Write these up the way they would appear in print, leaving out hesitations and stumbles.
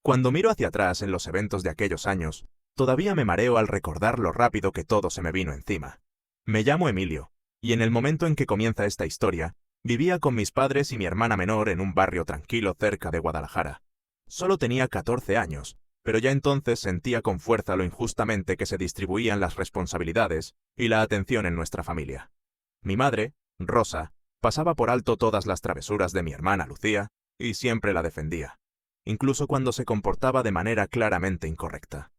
Cuando miro hacia atrás en los eventos de aquellos años, todavía me mareo al recordar lo rápido que todo se me vino encima. Me llamo Emilio, y en el momento en que comienza esta historia, vivía con mis padres y mi hermana menor en un barrio tranquilo cerca de Guadalajara. Solo tenía 14 años, pero ya entonces sentía con fuerza lo injustamente que se distribuían las responsabilidades y la atención en nuestra familia. Mi madre, Rosa, pasaba por alto todas las travesuras de mi hermana Lucía y siempre la defendía, incluso cuando se comportaba de manera claramente incorrecta.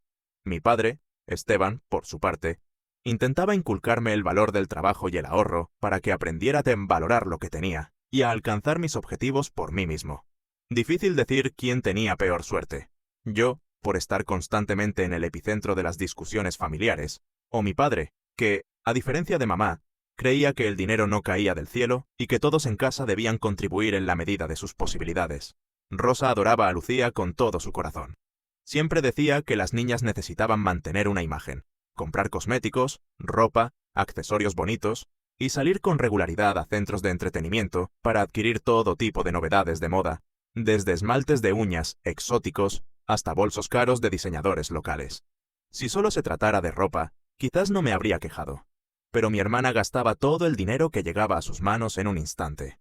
Mi padre, Esteban, por su parte, intentaba inculcarme el valor del trabajo y el ahorro para que aprendiera a valorar lo que tenía y a alcanzar mis objetivos por mí mismo. Difícil decir quién tenía peor suerte, yo, por estar constantemente en el epicentro de las discusiones familiares, o mi padre, que, a diferencia de mamá, creía que el dinero no caía del cielo y que todos en casa debían contribuir en la medida de sus posibilidades. Rosa adoraba a Lucía con todo su corazón. Siempre decía que las niñas necesitaban mantener una imagen, comprar cosméticos, ropa, accesorios bonitos y salir con regularidad a centros de entretenimiento para adquirir todo tipo de novedades de moda, desde esmaltes de uñas exóticos hasta bolsos caros de diseñadores locales. Si solo se tratara de ropa, quizás no me habría quejado, pero mi hermana gastaba todo el dinero que llegaba a sus manos en un instante.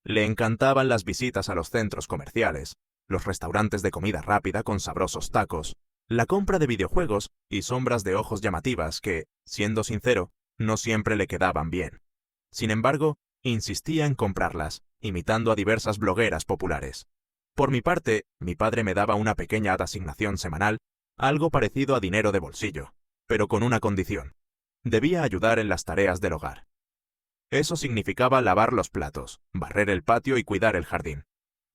Le encantaban las visitas a los centros comerciales, los restaurantes de comida rápida con sabrosos tacos, la compra de videojuegos y sombras de ojos llamativas que, siendo sincero, no siempre le quedaban bien. Sin embargo, insistía en comprarlas, imitando a diversas blogueras populares. Por mi parte, mi padre me daba una pequeña asignación semanal, algo parecido a dinero de bolsillo, pero con una condición. Debía ayudar en las tareas del hogar. Eso significaba lavar los platos, barrer el patio y cuidar el jardín.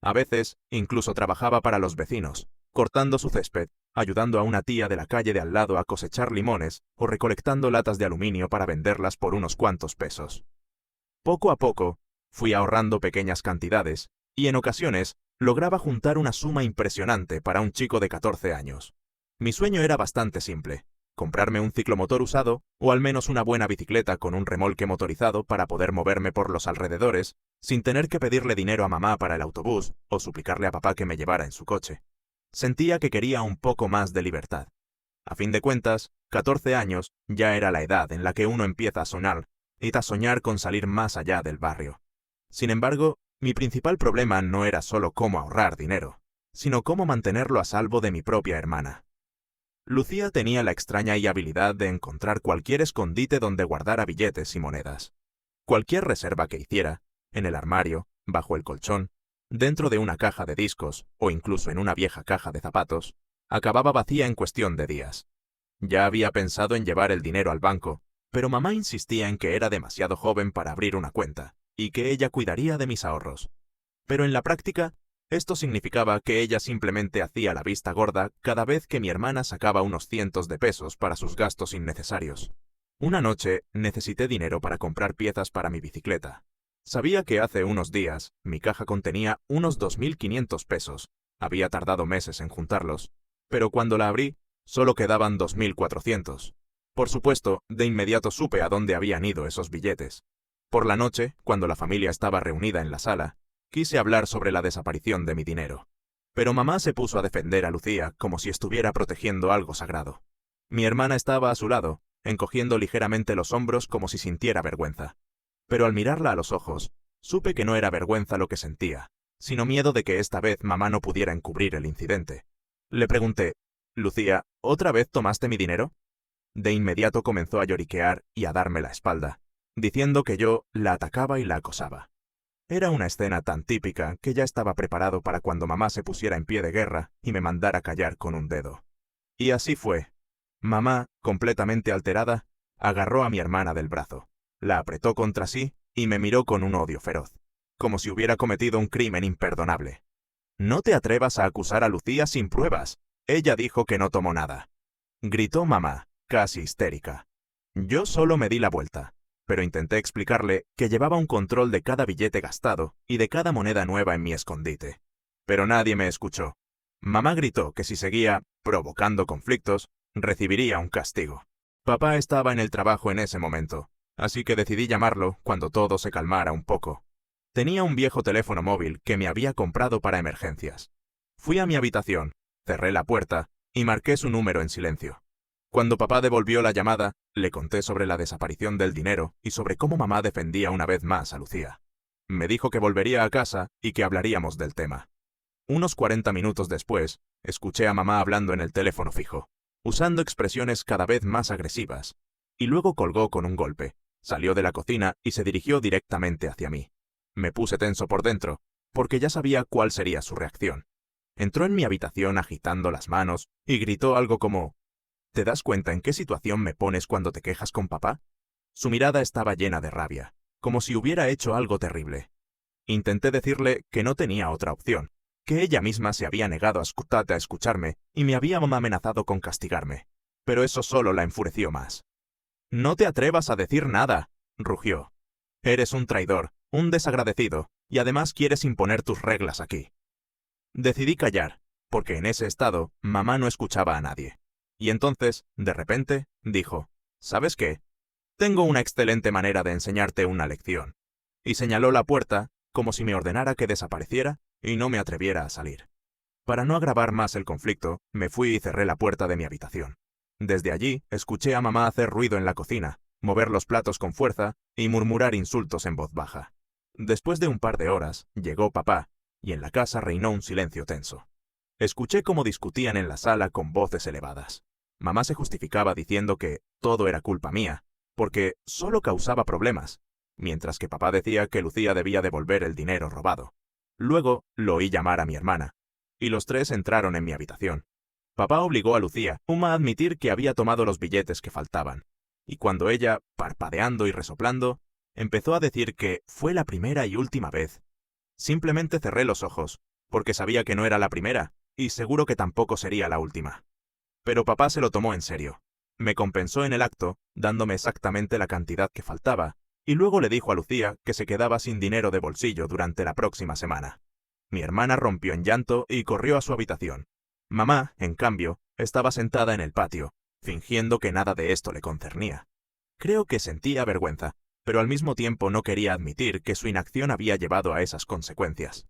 A veces, incluso trabajaba para los vecinos, cortando su césped, ayudando a una tía de la calle de al lado a cosechar limones o recolectando latas de aluminio para venderlas por unos cuantos pesos. Poco a poco, fui ahorrando pequeñas cantidades y en ocasiones lograba juntar una suma impresionante para un chico de 14 años. Mi sueño era bastante simple: comprarme un ciclomotor usado o al menos una buena bicicleta con un remolque motorizado para poder moverme por los alrededores sin tener que pedirle dinero a mamá para el autobús o suplicarle a papá que me llevara en su coche. Sentía que quería un poco más de libertad. A fin de cuentas, 14 años ya era la edad en la que uno empieza a soñar con salir más allá del barrio. Sin embargo, mi principal problema no era solo cómo ahorrar dinero, sino cómo mantenerlo a salvo de mi propia hermana. Lucía tenía la extraña habilidad de encontrar cualquier escondite donde guardara billetes y monedas. Cualquier reserva que hiciera, en el armario, bajo el colchón, dentro de una caja de discos o incluso en una vieja caja de zapatos, acababa vacía en cuestión de días. Ya había pensado en llevar el dinero al banco, pero mamá insistía en que era demasiado joven para abrir una cuenta y que ella cuidaría de mis ahorros. Pero en la práctica, esto significaba que ella simplemente hacía la vista gorda cada vez que mi hermana sacaba unos cientos de pesos para sus gastos innecesarios. Una noche necesité dinero para comprar piezas para mi bicicleta. Sabía que hace unos días mi caja contenía unos 2.500 pesos. Había tardado meses en juntarlos, pero cuando la abrí, solo quedaban 2.400. Por supuesto, de inmediato supe a dónde habían ido esos billetes. Por la noche, cuando la familia estaba reunida en la sala, quise hablar sobre la desaparición de mi dinero. Pero mamá se puso a defender a Lucía como si estuviera protegiendo algo sagrado. Mi hermana estaba a su lado, encogiendo ligeramente los hombros como si sintiera vergüenza. Pero al mirarla a los ojos, supe que no era vergüenza lo que sentía, sino miedo de que esta vez mamá no pudiera encubrir el incidente. Le pregunté: «Lucía, ¿otra vez tomaste mi dinero?». De inmediato comenzó a lloriquear y a darme la espalda, diciendo que yo la atacaba y la acosaba. Era una escena tan típica que ya estaba preparado para cuando mamá se pusiera en pie de guerra y me mandara callar con un dedo. Y así fue. Mamá, completamente alterada, agarró a mi hermana del brazo, la apretó contra sí y me miró con un odio feroz, como si hubiera cometido un crimen imperdonable. «No te atrevas a acusar a Lucía sin pruebas. Ella dijo que no tomó nada», gritó mamá, casi histérica. Yo solo me di la vuelta, pero intenté explicarle que llevaba un control de cada billete gastado y de cada moneda nueva en mi escondite. Pero nadie me escuchó. Mamá gritó que si seguía provocando conflictos, recibiría un castigo. Papá estaba en el trabajo en ese momento, así que decidí llamarlo cuando todo se calmara un poco. Tenía un viejo teléfono móvil que me había comprado para emergencias. Fui a mi habitación, cerré la puerta y marqué su número en silencio. Cuando papá devolvió la llamada, le conté sobre la desaparición del dinero y sobre cómo mamá defendía una vez más a Lucía. Me dijo que volvería a casa y que hablaríamos del tema. Unos 40 minutos después, escuché a mamá hablando en el teléfono fijo, usando expresiones cada vez más agresivas, y luego colgó con un golpe, salió de la cocina y se dirigió directamente hacia mí. Me puse tenso por dentro, porque ya sabía cuál sería su reacción. Entró en mi habitación agitando las manos y gritó algo como: ¿te das cuenta en qué situación me pones cuando te quejas con papá? Su mirada estaba llena de rabia, como si hubiera hecho algo terrible. Intenté decirle que no tenía otra opción, que ella misma se había negado a escucharme y me había amenazado con castigarme, pero eso solo la enfureció más. «No te atrevas a decir nada», rugió. «Eres un traidor, un desagradecido, y además quieres imponer tus reglas aquí». Decidí callar, porque en ese estado mamá no escuchaba a nadie. Y entonces, de repente, dijo: «¿Sabes qué? Tengo una excelente manera de enseñarte una lección». Y señaló la puerta, como si me ordenara que desapareciera y no me atreviera a salir. Para no agravar más el conflicto, me fui y cerré la puerta de mi habitación. Desde allí, escuché a mamá hacer ruido en la cocina, mover los platos con fuerza y murmurar insultos en voz baja. Después de un par de horas, llegó papá, y en la casa reinó un silencio tenso. Escuché cómo discutían en la sala con voces elevadas. Mamá se justificaba diciendo que todo era culpa mía, porque solo causaba problemas, mientras que papá decía que Lucía debía devolver el dinero robado. Luego lo oí llamar a mi hermana, y los tres entraron en mi habitación. Papá obligó a Lucía a admitir que había tomado los billetes que faltaban, y cuando ella, parpadeando y resoplando, empezó a decir que fue la primera y última vez, simplemente cerré los ojos, porque sabía que no era la primera, y seguro que tampoco sería la última. Pero papá se lo tomó en serio. Me compensó en el acto, dándome exactamente la cantidad que faltaba, y luego le dijo a Lucía que se quedaba sin dinero de bolsillo durante la próxima semana. Mi hermana rompió en llanto y corrió a su habitación. Mamá, en cambio, estaba sentada en el patio, fingiendo que nada de esto le concernía. Creo que sentía vergüenza, pero al mismo tiempo no quería admitir que su inacción había llevado a esas consecuencias.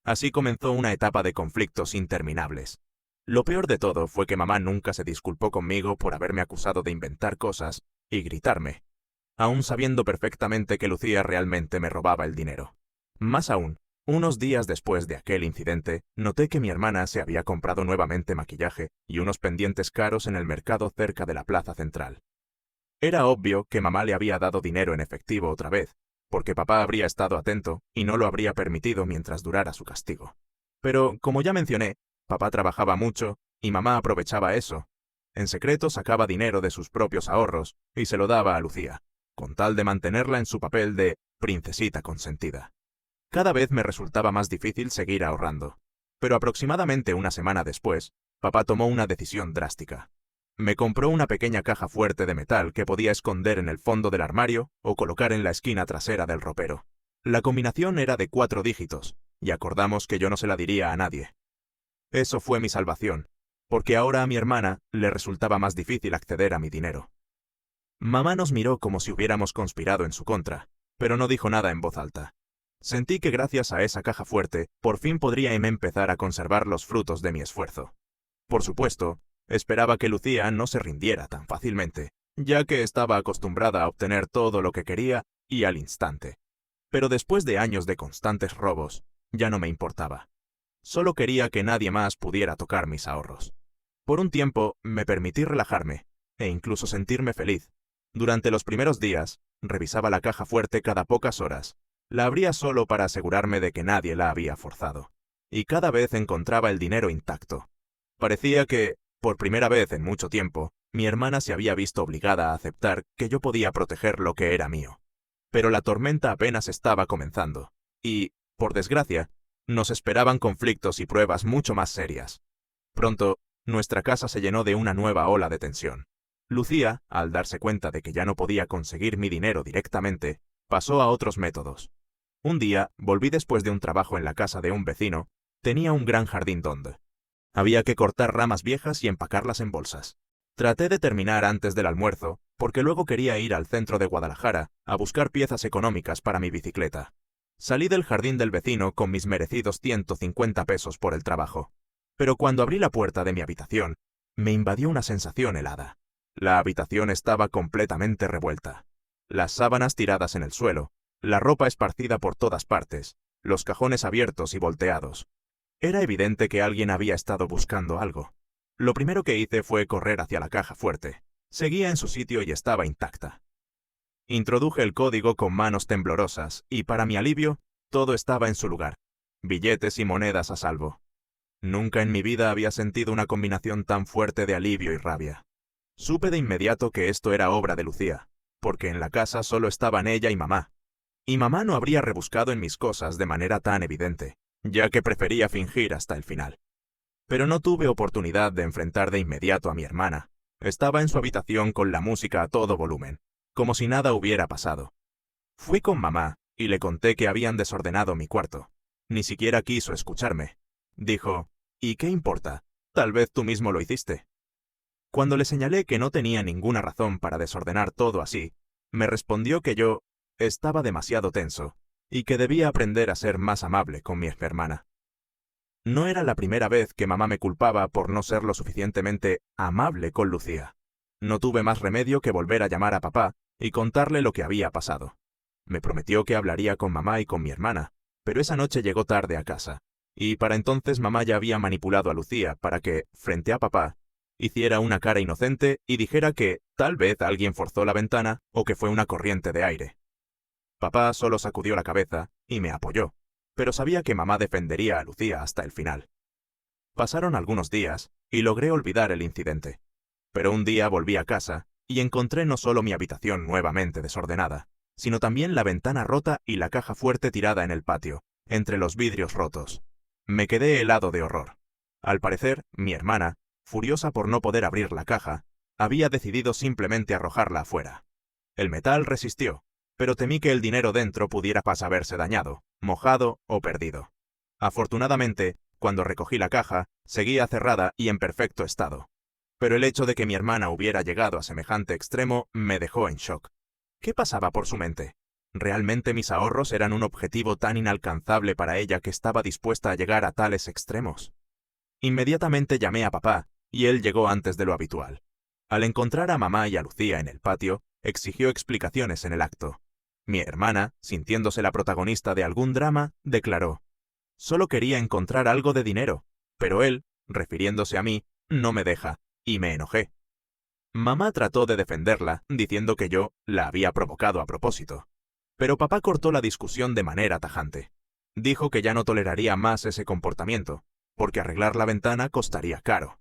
Así comenzó una etapa de conflictos interminables. Lo peor de todo fue que mamá nunca se disculpó conmigo por haberme acusado de inventar cosas y gritarme, aún sabiendo perfectamente que Lucía realmente me robaba el dinero. Más aún, unos días después de aquel incidente, noté que mi hermana se había comprado nuevamente maquillaje y unos pendientes caros en el mercado cerca de la plaza central. Era obvio que mamá le había dado dinero en efectivo otra vez, porque papá habría estado atento y no lo habría permitido mientras durara su castigo. Pero, como ya mencioné, papá trabajaba mucho y mamá aprovechaba eso. En secreto sacaba dinero de sus propios ahorros y se lo daba a Lucía, con tal de mantenerla en su papel de princesita consentida. Cada vez me resultaba más difícil seguir ahorrando, pero aproximadamente una semana después, papá tomó una decisión drástica. Me compró una pequeña caja fuerte de metal que podía esconder en el fondo del armario o colocar en la esquina trasera del ropero. La combinación era de 4 dígitos, y acordamos que yo no se la diría a nadie. Eso fue mi salvación, porque ahora a mi hermana le resultaba más difícil acceder a mi dinero. Mamá nos miró como si hubiéramos conspirado en su contra, pero no dijo nada en voz alta. Sentí que gracias a esa caja fuerte, por fin podría empezar a conservar los frutos de mi esfuerzo. Por supuesto, esperaba que Lucía no se rindiera tan fácilmente, ya que estaba acostumbrada a obtener todo lo que quería y al instante. Pero después de años de constantes robos, ya no me importaba. Solo quería que nadie más pudiera tocar mis ahorros. Por un tiempo me permití relajarme, e incluso sentirme feliz. Durante los primeros días, revisaba la caja fuerte cada pocas horas. La abría solo para asegurarme de que nadie la había forzado. Y cada vez encontraba el dinero intacto. Parecía que, por primera vez en mucho tiempo, mi hermana se había visto obligada a aceptar que yo podía proteger lo que era mío. Pero la tormenta apenas estaba comenzando, y, por desgracia, nos esperaban conflictos y pruebas mucho más serias. Pronto, nuestra casa se llenó de una nueva ola de tensión. Lucía, al darse cuenta de que ya no podía conseguir mi dinero directamente, pasó a otros métodos. Un día, volví después de un trabajo en la casa de un vecino. Tenía un gran jardín donde había que cortar ramas viejas y empacarlas en bolsas. Traté de terminar antes del almuerzo, porque luego quería ir al centro de Guadalajara a buscar piezas económicas para mi bicicleta. Salí del jardín del vecino con mis merecidos 150 pesos por el trabajo. Pero cuando abrí la puerta de mi habitación, me invadió una sensación helada. La habitación estaba completamente revuelta. Las sábanas tiradas en el suelo, la ropa esparcida por todas partes, los cajones abiertos y volteados. Era evidente que alguien había estado buscando algo. Lo primero que hice fue correr hacia la caja fuerte. Seguía en su sitio y estaba intacta. Introduje el código con manos temblorosas y, para mi alivio, todo estaba en su lugar. Billetes y monedas a salvo. Nunca en mi vida había sentido una combinación tan fuerte de alivio y rabia. Supe de inmediato que esto era obra de Lucía, porque en la casa solo estaban ella y mamá. Y mamá no habría rebuscado en mis cosas de manera tan evidente, ya que prefería fingir hasta el final. Pero no tuve oportunidad de enfrentar de inmediato a mi hermana. Estaba en su habitación con la música a todo volumen, como si nada hubiera pasado. Fui con mamá y le conté que habían desordenado mi cuarto. Ni siquiera quiso escucharme. Dijo, ¿y qué importa? Tal vez tú mismo lo hiciste. Cuando le señalé que no tenía ninguna razón para desordenar todo así, me respondió que yo estaba demasiado tenso y que debía aprender a ser más amable con mi hermana. No era la primera vez que mamá me culpaba por no ser lo suficientemente amable con Lucía. No tuve más remedio que volver a llamar a papá y contarle lo que había pasado. Me prometió que hablaría con mamá y con mi hermana, pero esa noche llegó tarde a casa, y para entonces mamá ya había manipulado a Lucía para que, frente a papá, hiciera una cara inocente y dijera que tal vez alguien forzó la ventana o que fue una corriente de aire. Papá solo sacudió la cabeza y me apoyó, pero sabía que mamá defendería a Lucía hasta el final. Pasaron algunos días y logré olvidar el incidente. Pero un día volví a casa y encontré no solo mi habitación nuevamente desordenada, sino también la ventana rota y la caja fuerte tirada en el patio, entre los vidrios rotos. Me quedé helado de horror. Al parecer, mi hermana, furiosa por no poder abrir la caja, había decidido simplemente arrojarla afuera. El metal resistió, pero temí que el dinero dentro pudiera verse dañado, mojado o perdido. Afortunadamente, cuando recogí la caja, seguía cerrada y en perfecto estado. Pero el hecho de que mi hermana hubiera llegado a semejante extremo me dejó en shock. ¿Qué pasaba por su mente? ¿Realmente mis ahorros eran un objetivo tan inalcanzable para ella que estaba dispuesta a llegar a tales extremos? Inmediatamente llamé a papá, y él llegó antes de lo habitual. Al encontrar a mamá y a Lucía en el patio, exigió explicaciones en el acto. Mi hermana, sintiéndose la protagonista de algún drama, declaró: «Solo quería encontrar algo de dinero, pero él, refiriéndose a mí, no me deja», y me enojé. Mamá trató de defenderla, diciendo que yo la había provocado a propósito. Pero papá cortó la discusión de manera tajante. Dijo que ya no toleraría más ese comportamiento, porque arreglar la ventana costaría caro.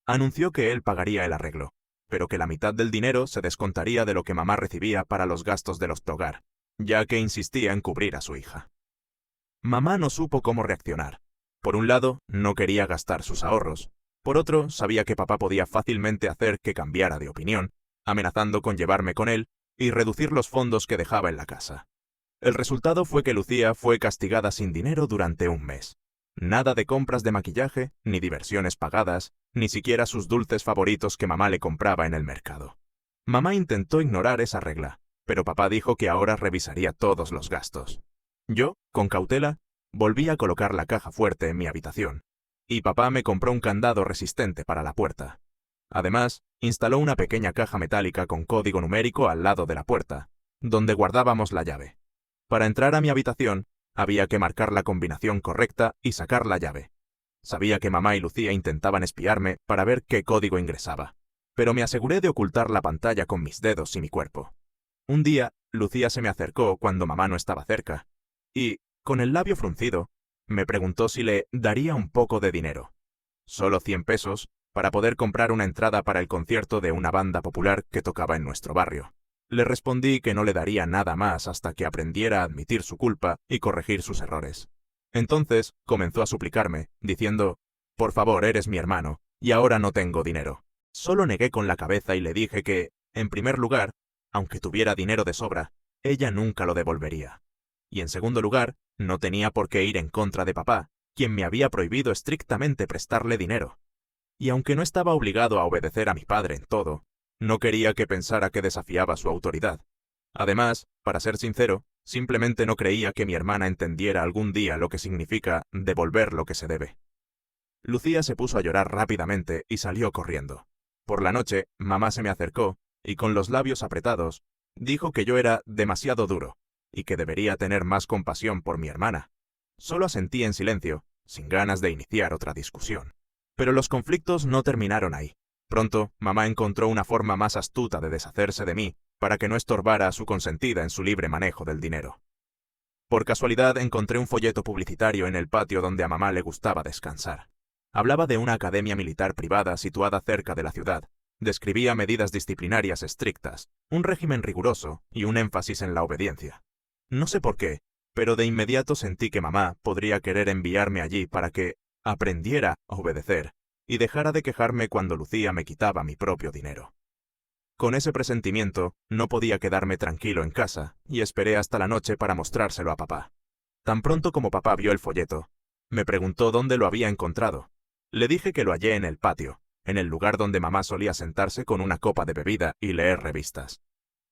Anunció que él pagaría el arreglo, pero que la mitad del dinero se descontaría de lo que mamá recibía para los gastos del hogar, ya que insistía en cubrir a su hija. Mamá no supo cómo reaccionar. Por un lado, no quería gastar sus ahorros. Por otro, sabía que papá podía fácilmente hacer que cambiara de opinión, amenazando con llevarme con él y reducir los fondos que dejaba en la casa. El resultado fue que Lucía fue castigada sin dinero durante un mes. Nada de compras de maquillaje, ni diversiones pagadas, ni siquiera sus dulces favoritos que mamá le compraba en el mercado. Mamá intentó ignorar esa regla, pero papá dijo que ahora revisaría todos los gastos. Yo, con cautela, volví a colocar la caja fuerte en mi habitación, y papá me compró un candado resistente para la puerta. Además, instaló una pequeña caja metálica con código numérico al lado de la puerta, donde guardábamos la llave. Para entrar a mi habitación, había que marcar la combinación correcta y sacar la llave. Sabía que mamá y Lucía intentaban espiarme para ver qué código ingresaba, pero me aseguré de ocultar la pantalla con mis dedos y mi cuerpo. Un día, Lucía se me acercó cuando mamá no estaba cerca, y, con el labio fruncido, me preguntó si le daría un poco de dinero. Solo 100 pesos, para poder comprar una entrada para el concierto de una banda popular que tocaba en nuestro barrio. Le respondí que no le daría nada más hasta que aprendiera a admitir su culpa y corregir sus errores. Entonces comenzó a suplicarme, diciendo: «Por favor, eres mi hermano, y ahora no tengo dinero». Solo negué con la cabeza y le dije que, en primer lugar, aunque tuviera dinero de sobra, ella nunca lo devolvería. Y en segundo lugar, no tenía por qué ir en contra de papá, quien me había prohibido estrictamente prestarle dinero. Y aunque no estaba obligado a obedecer a mi padre en todo, no quería que pensara que desafiaba su autoridad. Además, para ser sincero, simplemente no creía que mi hermana entendiera algún día lo que significa devolver lo que se debe. Lucía se puso a llorar rápidamente y salió corriendo. Por la noche, mamá se me acercó y con los labios apretados, dijo que yo era demasiado duro y que debería tener más compasión por mi hermana. Solo asentí en silencio, sin ganas de iniciar otra discusión. Pero los conflictos no terminaron ahí. Pronto, mamá encontró una forma más astuta de deshacerse de mí para que no estorbara a su consentida en su libre manejo del dinero. Por casualidad encontré un folleto publicitario en el patio donde a mamá le gustaba descansar. Hablaba de una academia militar privada situada cerca de la ciudad. Describía medidas disciplinarias estrictas, un régimen riguroso y un énfasis en la obediencia. No sé por qué, pero de inmediato sentí que mamá podría querer enviarme allí para que aprendiera a obedecer y dejara de quejarme cuando Lucía me quitaba mi propio dinero. Con ese presentimiento, no podía quedarme tranquilo en casa y esperé hasta la noche para mostrárselo a papá. Tan pronto como papá vio el folleto, me preguntó dónde lo había encontrado. Le dije que lo hallé en el patio, en el lugar donde mamá solía sentarse con una copa de bebida y leer revistas.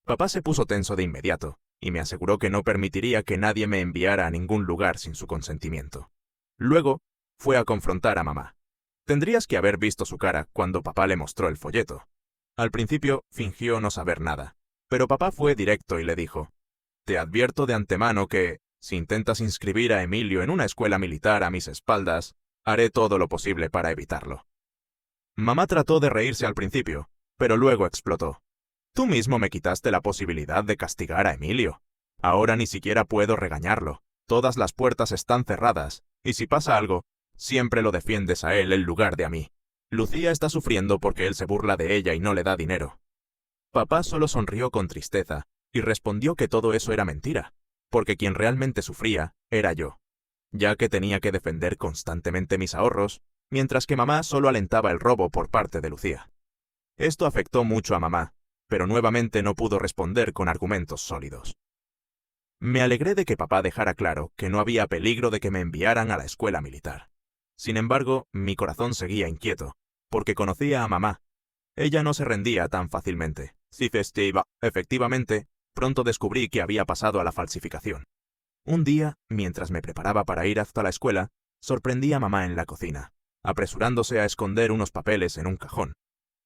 Papá se puso tenso de inmediato y me aseguró que no permitiría que nadie me enviara a ningún lugar sin su consentimiento. Luego, fue a confrontar a mamá. Tendrías que haber visto su cara cuando papá le mostró el folleto. Al principio fingió no saber nada, pero papá fue directo y le dijo: «Te advierto de antemano que, si intentas inscribir a Emilio en una escuela militar a mis espaldas, haré todo lo posible para evitarlo». Mamá trató de reírse al principio, pero luego explotó. «Tú mismo me quitaste la posibilidad de castigar a Emilio. Ahora ni siquiera puedo regañarlo. Todas las puertas están cerradas, y si pasa algo, siempre lo defiendes a él en lugar de a mí. Lucía está sufriendo porque él se burla de ella y no le da dinero». Papá solo sonrió con tristeza y respondió que todo eso era mentira, porque quien realmente sufría era yo, ya que tenía que defender constantemente mis ahorros, mientras que mamá solo alentaba el robo por parte de Lucía. Esto afectó mucho a mamá, pero nuevamente no pudo responder con argumentos sólidos. Me alegré de que papá dejara claro que no había peligro de que me enviaran a la escuela militar. Sin embargo, mi corazón seguía inquieto, porque conocía a mamá. Ella no se rendía tan fácilmente. Sí, efectivamente, pronto descubrí que había pasado a la falsificación. Un día, mientras me preparaba para ir hasta la escuela, sorprendí a mamá en la cocina, apresurándose a esconder unos papeles en un cajón.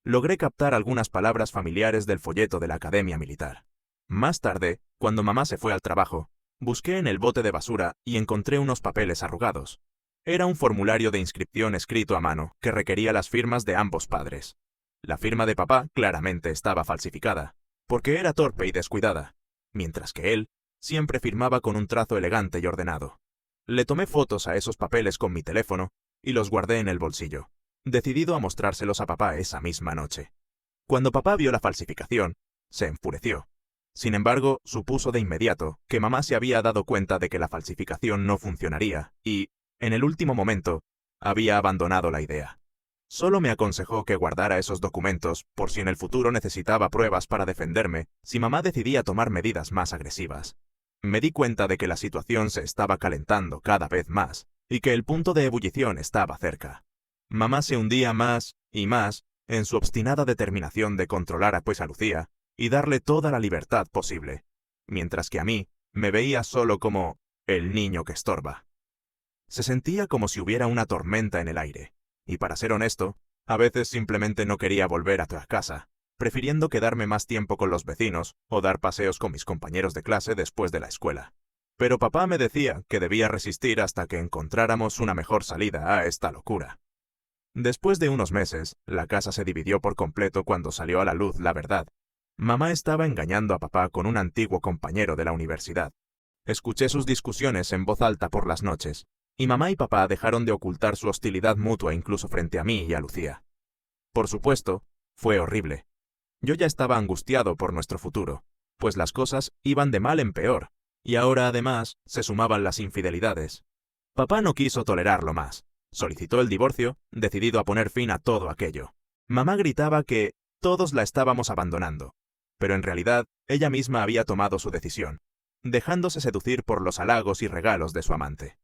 Logré captar algunas palabras familiares del folleto de la Academia Militar. Más tarde, cuando mamá se fue al trabajo, busqué en el bote de basura y encontré unos papeles arrugados. Era un formulario de inscripción escrito a mano que requería las firmas de ambos padres. La firma de papá claramente estaba falsificada, porque era torpe y descuidada, mientras que él siempre firmaba con un trazo elegante y ordenado. Le tomé fotos a esos papeles con mi teléfono y los guardé en el bolsillo, decidido a mostrárselos a papá esa misma noche. Cuando papá vio la falsificación, se enfureció. Sin embargo, supuso de inmediato que mamá se había dado cuenta de que la falsificación no funcionaría y, en el último momento, había abandonado la idea. Solo me aconsejó que guardara esos documentos por si en el futuro necesitaba pruebas para defenderme si mamá decidía tomar medidas más agresivas. Me di cuenta de que la situación se estaba calentando cada vez más y que el punto de ebullición estaba cerca. Mamá se hundía más y más en su obstinada determinación de controlar a Lucía y darle toda la libertad posible, mientras que a mí me veía solo como el niño que estorba. Se sentía como si hubiera una tormenta en el aire, y para ser honesto, a veces simplemente no quería volver a casa, prefiriendo quedarme más tiempo con los vecinos o dar paseos con mis compañeros de clase después de la escuela. Pero papá me decía que debía resistir hasta que encontráramos una mejor salida a esta locura. Después de unos meses, la casa se dividió por completo cuando salió a la luz la verdad. Mamá estaba engañando a papá con un antiguo compañero de la universidad. Escuché sus discusiones en voz alta por las noches, y mamá y papá dejaron de ocultar su hostilidad mutua incluso frente a mí y a Lucía. Por supuesto, fue horrible. Yo ya estaba angustiado por nuestro futuro, pues las cosas iban de mal en peor, y ahora además se sumaban las infidelidades. Papá no quiso tolerarlo más. Solicitó el divorcio, decidido a poner fin a todo aquello. Mamá gritaba que todos la estábamos abandonando, pero en realidad ella misma había tomado su decisión, dejándose seducir por los halagos y regalos de su amante.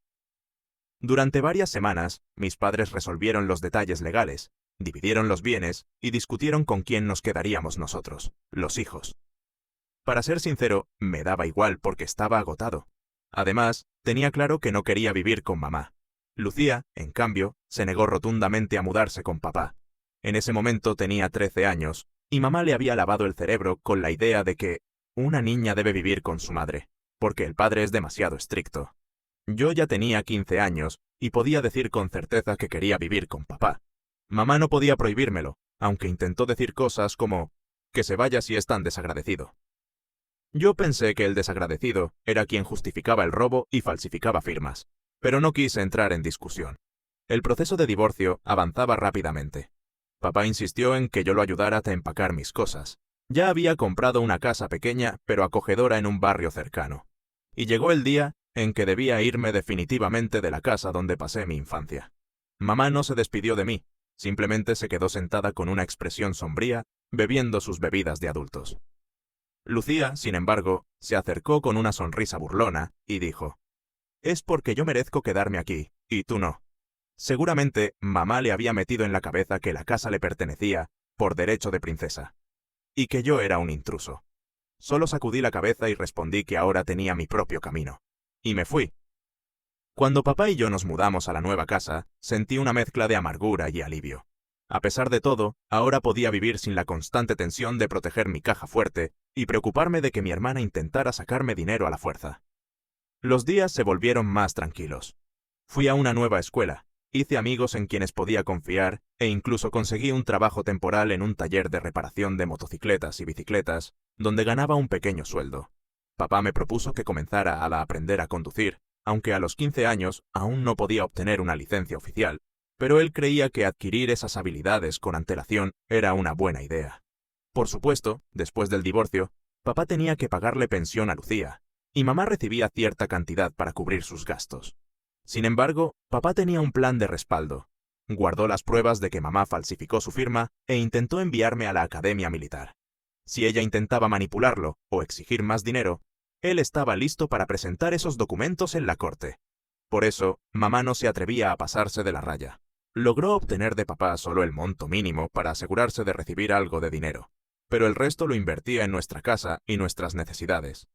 Durante varias semanas, mis padres resolvieron los detalles legales, dividieron los bienes y discutieron con quién nos quedaríamos nosotros, los hijos. Para ser sincero, me daba igual porque estaba agotado. Además, tenía claro que no quería vivir con mamá. Lucía, en cambio, se negó rotundamente a mudarse con papá. En ese momento tenía 13 años, y mamá le había lavado el cerebro con la idea de que una niña debe vivir con su madre, porque el padre es demasiado estricto. Yo ya tenía 15 años, y podía decir con certeza que quería vivir con papá. Mamá no podía prohibírmelo, aunque intentó decir cosas como que se vaya si es tan desagradecido. Yo pensé que el desagradecido era quien justificaba el robo y falsificaba firmas, pero no quise entrar en discusión. El proceso de divorcio avanzaba rápidamente. Papá insistió en que yo lo ayudara a empacar mis cosas. Ya había comprado una casa pequeña pero acogedora en un barrio cercano. Y llegó el día en que debía irme definitivamente de la casa donde pasé mi infancia. Mamá no se despidió de mí, simplemente se quedó sentada con una expresión sombría, bebiendo sus bebidas de adultos. Lucía, sin embargo, se acercó con una sonrisa burlona y dijo: «Es porque yo merezco quedarme aquí, y tú no». Seguramente mamá le había metido en la cabeza que la casa le pertenecía por derecho de princesa, y que yo era un intruso. Solo sacudí la cabeza y respondí que ahora tenía mi propio camino. Y me fui. Cuando papá y yo nos mudamos a la nueva casa, sentí una mezcla de amargura y alivio. A pesar de todo, ahora podía vivir sin la constante tensión de proteger mi caja fuerte y preocuparme de que mi hermana intentara sacarme dinero a la fuerza. Los días se volvieron más tranquilos. Fui a una nueva escuela, hice amigos en quienes podía confiar e incluso conseguí un trabajo temporal en un taller de reparación de motocicletas y bicicletas, donde ganaba un pequeño sueldo. Papá me propuso que comenzara a aprender a conducir, aunque a los 15 años aún no podía obtener una licencia oficial, pero él creía que adquirir esas habilidades con antelación era una buena idea. Por supuesto, después del divorcio, papá tenía que pagarle pensión a Lucía, y mamá recibía cierta cantidad para cubrir sus gastos. Sin embargo, papá tenía un plan de respaldo. Guardó las pruebas de que mamá falsificó su firma e intentó enviarme a la academia militar. Si ella intentaba manipularlo o exigir más dinero, él estaba listo para presentar esos documentos en la corte. Por eso, mamá no se atrevía a pasarse de la raya. Logró obtener de papá solo el monto mínimo para asegurarse de recibir algo de dinero, pero el resto lo invertía en nuestra casa y nuestras necesidades.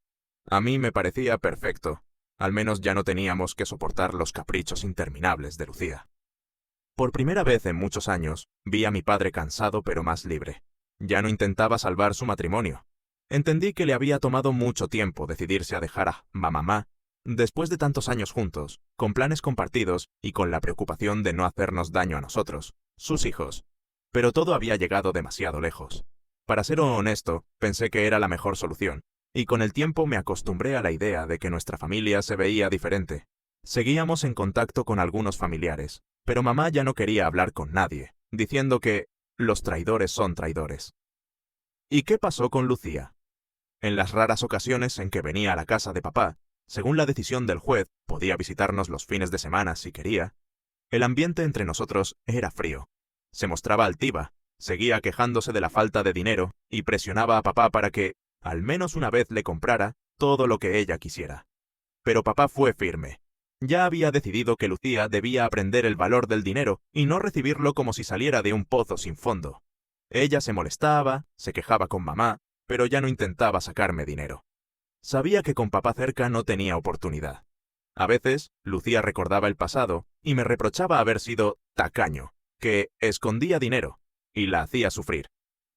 A mí me parecía perfecto. Al menos ya no teníamos que soportar los caprichos interminables de Lucía. Por primera vez en muchos años, vi a mi padre cansado pero más libre. Ya no intentaba salvar su matrimonio. Entendí que le había tomado mucho tiempo decidirse a dejar a mamá, después de tantos años juntos, con planes compartidos y con la preocupación de no hacernos daño a nosotros, sus hijos. Pero todo había llegado demasiado lejos. Para ser honesto, pensé que era la mejor solución, y con el tiempo me acostumbré a la idea de que nuestra familia se veía diferente. Seguíamos en contacto con algunos familiares, pero mamá ya no quería hablar con nadie, diciendo que los traidores son traidores. ¿Y qué pasó con Lucía? En las raras ocasiones en que venía a la casa de papá, según la decisión del juez, podía visitarnos los fines de semana si quería. El ambiente entre nosotros era frío. Se mostraba altiva, seguía quejándose de la falta de dinero y presionaba a papá para que, al menos una vez, le comprara todo lo que ella quisiera. Pero papá fue firme. Ya había decidido que Lucía debía aprender el valor del dinero y no recibirlo como si saliera de un pozo sin fondo. Ella se molestaba, se quejaba con mamá, pero ya no intentaba sacarme dinero. Sabía que con papá cerca no tenía oportunidad. A veces, Lucía recordaba el pasado y me reprochaba haber sido tacaño, que escondía dinero, y la hacía sufrir.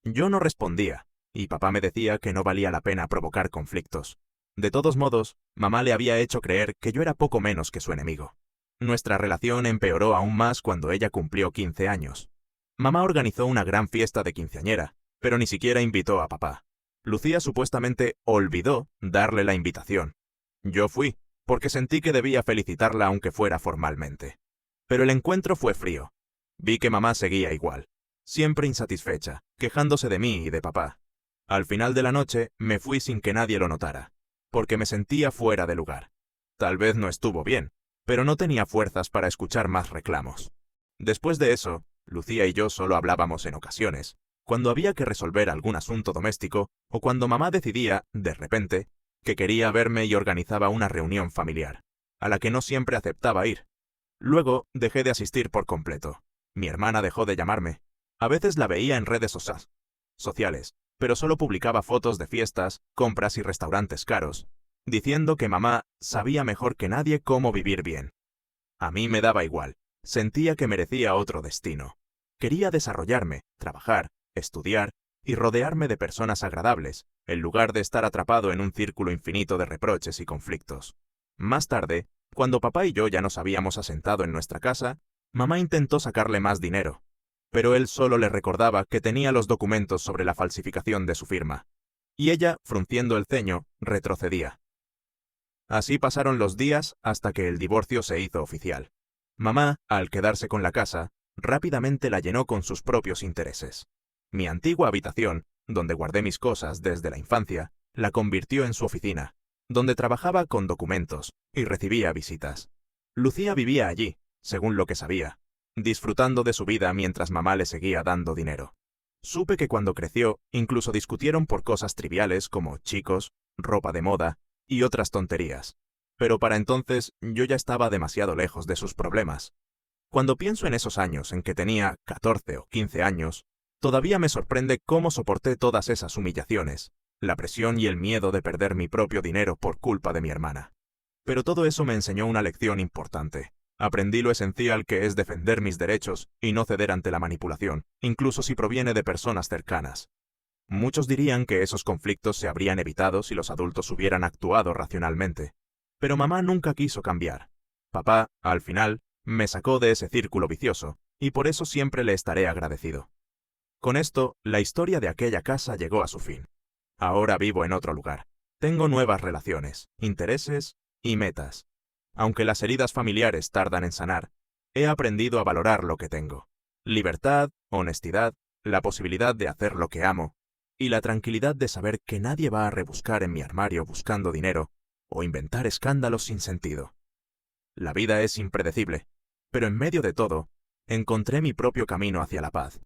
Yo no respondía, y papá me decía que no valía la pena provocar conflictos. De todos modos, mamá le había hecho creer que yo era poco menos que su enemigo. Nuestra relación empeoró aún más cuando ella cumplió 15 años. Mamá organizó una gran fiesta de quinceañera, pero ni siquiera invitó a papá. Lucía supuestamente olvidó darle la invitación. Yo fui, porque sentí que debía felicitarla aunque fuera formalmente. Pero el encuentro fue frío. Vi que mamá seguía igual, siempre insatisfecha, quejándose de mí y de papá. Al final de la noche me fui sin que nadie lo notara, porque me sentía fuera de lugar. Tal vez no estuvo bien, pero no tenía fuerzas para escuchar más reclamos. Después de eso, Lucía y yo solo hablábamos en ocasiones, cuando había que resolver algún asunto doméstico o cuando mamá decidía, de repente, que quería verme y organizaba una reunión familiar, a la que no siempre aceptaba ir. Luego dejé de asistir por completo. Mi hermana dejó de llamarme. A veces la veía en redes sociales, pero solo publicaba fotos de fiestas, compras y restaurantes caros, diciendo que mamá sabía mejor que nadie cómo vivir bien. A mí me daba igual. Sentía que merecía otro destino. Quería desarrollarme, trabajar, estudiar y rodearme de personas agradables, en lugar de estar atrapado en un círculo infinito de reproches y conflictos. Más tarde, cuando papá y yo ya nos habíamos asentado en nuestra casa, mamá intentó sacarle más dinero, pero él solo le recordaba que tenía los documentos sobre la falsificación de su firma. Y ella, frunciendo el ceño, retrocedía. Así pasaron los días hasta que el divorcio se hizo oficial. Mamá, al quedarse con la casa, rápidamente la llenó con sus propios intereses. Mi antigua habitación, donde guardé mis cosas desde la infancia, la convirtió en su oficina, donde trabajaba con documentos y recibía visitas. Lucía vivía allí, según lo que sabía, disfrutando de su vida mientras mamá le seguía dando dinero. Supe que cuando creció, incluso discutieron por cosas triviales como chicos, ropa de moda y otras tonterías. Pero para entonces yo ya estaba demasiado lejos de sus problemas. Cuando pienso en esos años en que tenía 14 o 15 años, todavía me sorprende cómo soporté todas esas humillaciones, la presión y el miedo de perder mi propio dinero por culpa de mi hermana. Pero todo eso me enseñó una lección importante. Aprendí lo esencial que es defender mis derechos y no ceder ante la manipulación, incluso si proviene de personas cercanas. Muchos dirían que esos conflictos se habrían evitado si los adultos hubieran actuado racionalmente. Pero mamá nunca quiso cambiar. Papá, al final, me sacó de ese círculo vicioso, y por eso siempre le estaré agradecido. Con esto, la historia de aquella casa llegó a su fin. Ahora vivo en otro lugar. Tengo nuevas relaciones, intereses y metas. Aunque las heridas familiares tardan en sanar, he aprendido a valorar lo que tengo. Libertad, honestidad, la posibilidad de hacer lo que amo, y la tranquilidad de saber que nadie va a rebuscar en mi armario buscando dinero o inventar escándalos sin sentido. La vida es impredecible, pero en medio de todo, encontré mi propio camino hacia la paz.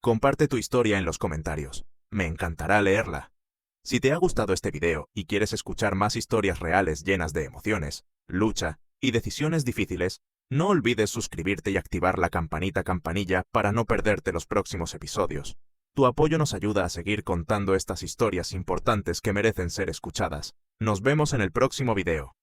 Comparte tu historia en los comentarios. Me encantará leerla. Si te ha gustado este video y quieres escuchar más historias reales llenas de emociones, lucha y decisiones difíciles, no olvides suscribirte y activar la campanilla para no perderte los próximos episodios. Tu apoyo nos ayuda a seguir contando estas historias importantes que merecen ser escuchadas. Nos vemos en el próximo video.